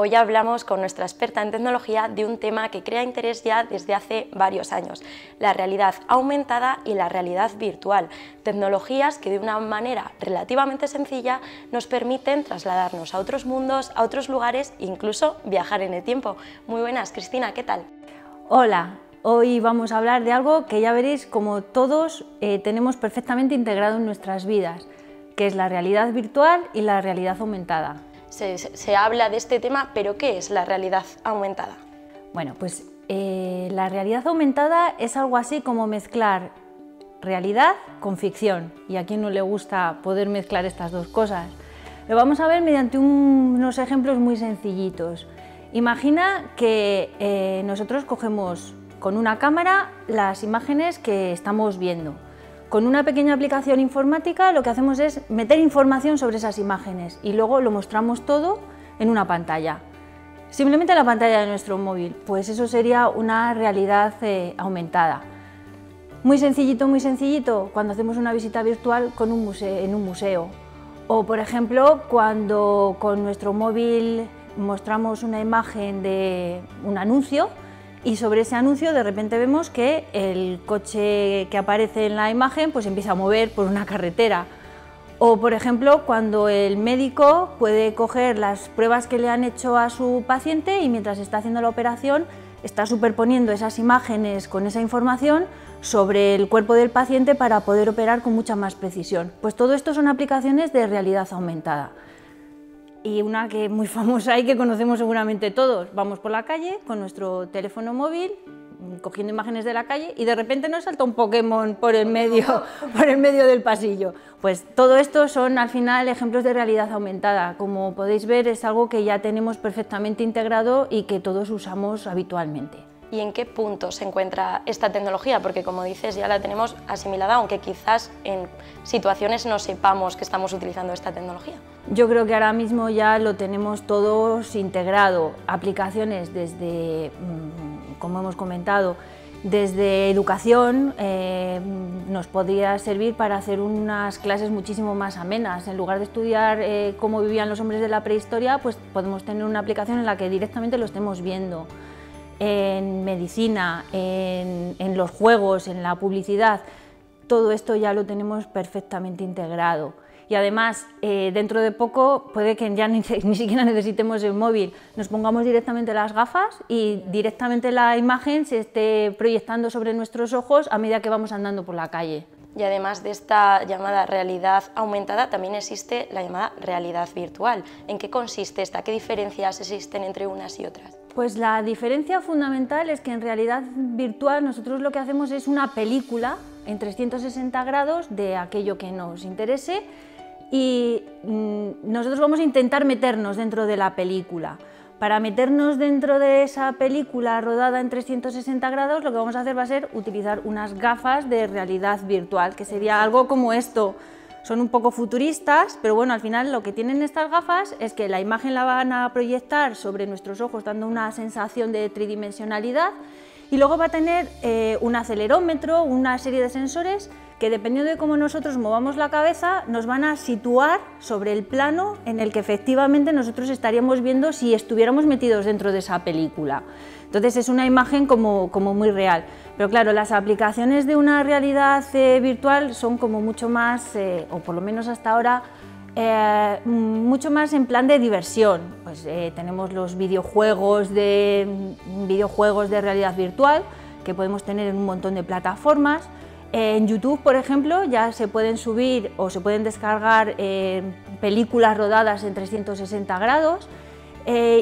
Hoy hablamos con nuestra experta en tecnología de un tema que crea interés ya desde hace varios años, la realidad aumentada y la realidad virtual, tecnologías que de una manera relativamente sencilla nos permiten trasladarnos a otros mundos, a otros lugares e incluso viajar en el tiempo. Muy buenas, Cristina, ¿qué tal? Hola, hoy vamos a hablar de algo que ya veréis como todos tenemos perfectamente integrado en nuestras vidas, que es la realidad virtual y la realidad aumentada. Se habla de este tema, pero ¿qué es la realidad aumentada? Bueno, pues la realidad aumentada es algo así como mezclar realidad con ficción, y a quien no le gusta poder mezclar estas dos cosas. Lo vamos a ver mediante unos ejemplos muy sencillitos. Imagina que nosotros cogemos con una cámara las imágenes que estamos viendo. Con una pequeña aplicación informática lo que hacemos es meter información sobre esas imágenes y luego lo mostramos todo en una pantalla. Simplemente en la pantalla de nuestro móvil, pues eso sería una realidad aumentada. Muy sencillito, cuando hacemos una visita virtual en un museo. O por ejemplo, cuando con nuestro móvil mostramos una imagen de un anuncio y sobre ese anuncio de repente vemos que el coche que aparece en la imagen pues empieza a mover por una carretera. O por ejemplo, cuando el médico puede coger las pruebas que le han hecho a su paciente y mientras está haciendo la operación está superponiendo esas imágenes con esa información sobre el cuerpo del paciente para poder operar con mucha más precisión. Pues todo esto son aplicaciones de realidad aumentada. Y una que es muy famosa y que conocemos seguramente todos, vamos por la calle con nuestro teléfono móvil, cogiendo imágenes de la calle y de repente nos salta un Pokémon por el medio del pasillo. Pues todo esto son al final ejemplos de realidad aumentada. Como podéis ver, es algo que ya tenemos perfectamente integrado y que todos usamos habitualmente. ¿Y en qué punto se encuentra esta tecnología? Porque como dices, ya la tenemos asimilada, aunque quizás en situaciones no sepamos que estamos utilizando esta tecnología. Yo creo que ahora mismo ya lo tenemos todos integrado. Aplicaciones desde, como hemos comentado, desde educación nos podría servir para hacer unas clases muchísimo más amenas. En lugar de estudiar cómo vivían los hombres de la prehistoria, pues podemos tener una aplicación en la que directamente lo estemos viendo. En medicina, en los juegos, en la publicidad, todo esto ya lo tenemos perfectamente integrado. Y además, dentro de poco, puede que ya ni siquiera necesitemos el móvil, nos pongamos directamente las gafas y directamente la imagen se esté proyectando sobre nuestros ojos a medida que vamos andando por la calle. Y además de esta llamada realidad aumentada, también existe la llamada realidad virtual. ¿En qué consiste esta? ¿Qué diferencias existen entre unas y otras? Pues la diferencia fundamental es que en realidad virtual nosotros lo que hacemos es una película en 360 grados de aquello que nos interese y nosotros vamos a intentar meternos dentro de la película. Para meternos dentro de esa película rodada en 360 grados lo que vamos a hacer va a ser utilizar unas gafas de realidad virtual, que sería algo como esto. Son un poco futuristas, pero bueno, al final lo que tienen estas gafas es que la imagen la van a proyectar sobre nuestros ojos dando una sensación de tridimensionalidad y luego va a tener un acelerómetro, una serie de sensores que dependiendo de cómo nosotros movamos la cabeza nos van a situar sobre el plano en el que efectivamente nosotros estaríamos viendo si estuviéramos metidos dentro de esa película. Entonces es una imagen como muy real. Pero claro, las aplicaciones de una realidad virtual son como mucho más, o por lo menos hasta ahora, mucho más en plan de diversión. Pues tenemos los videojuegos de realidad virtual que podemos tener en un montón de plataformas. En YouTube, por ejemplo, ya se pueden subir o se pueden descargar películas rodadas en 360 grados.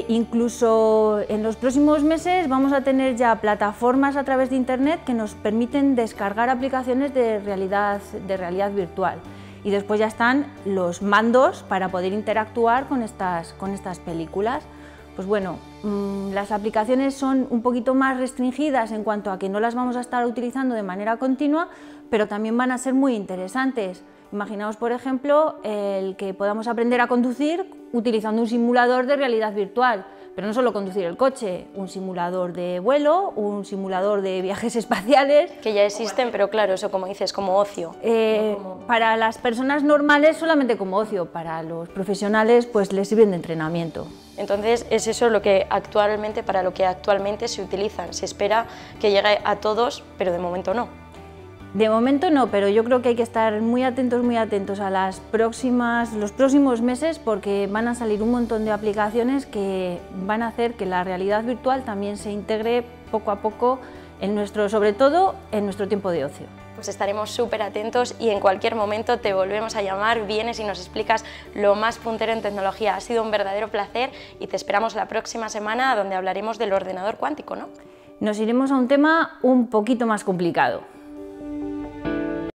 Incluso en los próximos meses vamos a tener ya plataformas a través de internet que nos permiten descargar aplicaciones de realidad virtual y después ya están los mandos para poder interactuar con estas películas. Pues bueno, las aplicaciones son un poquito más restringidas en cuanto a que no las vamos a estar utilizando de manera continua, pero también van a ser muy interesantes. Imaginaos, por ejemplo, el que podamos aprender a conducir utilizando un simulador de realidad virtual. pero no solo conducir el coche, un simulador de vuelo, un simulador de viajes espaciales. Que ya existen, pero claro, eso como dices, como ocio. Para las personas normales solamente como ocio, para los profesionales pues les sirven de entrenamiento. Entonces es eso lo que actualmente, para lo que actualmente se utilizan. Se espera que llegue a todos, pero de momento no. De momento no, pero yo creo que hay que estar muy atentos a los próximos meses, porque van a salir un montón de aplicaciones que van a hacer que la realidad virtual también se integre poco a poco sobre todo en nuestro tiempo de ocio. Pues estaremos súper atentos y en cualquier momento te volvemos a llamar, vienes y nos explicas lo más puntero en tecnología. Ha sido un verdadero placer y te esperamos la próxima semana, donde hablaremos del ordenador cuántico, ¿no? Nos iremos a un tema un poquito más complicado.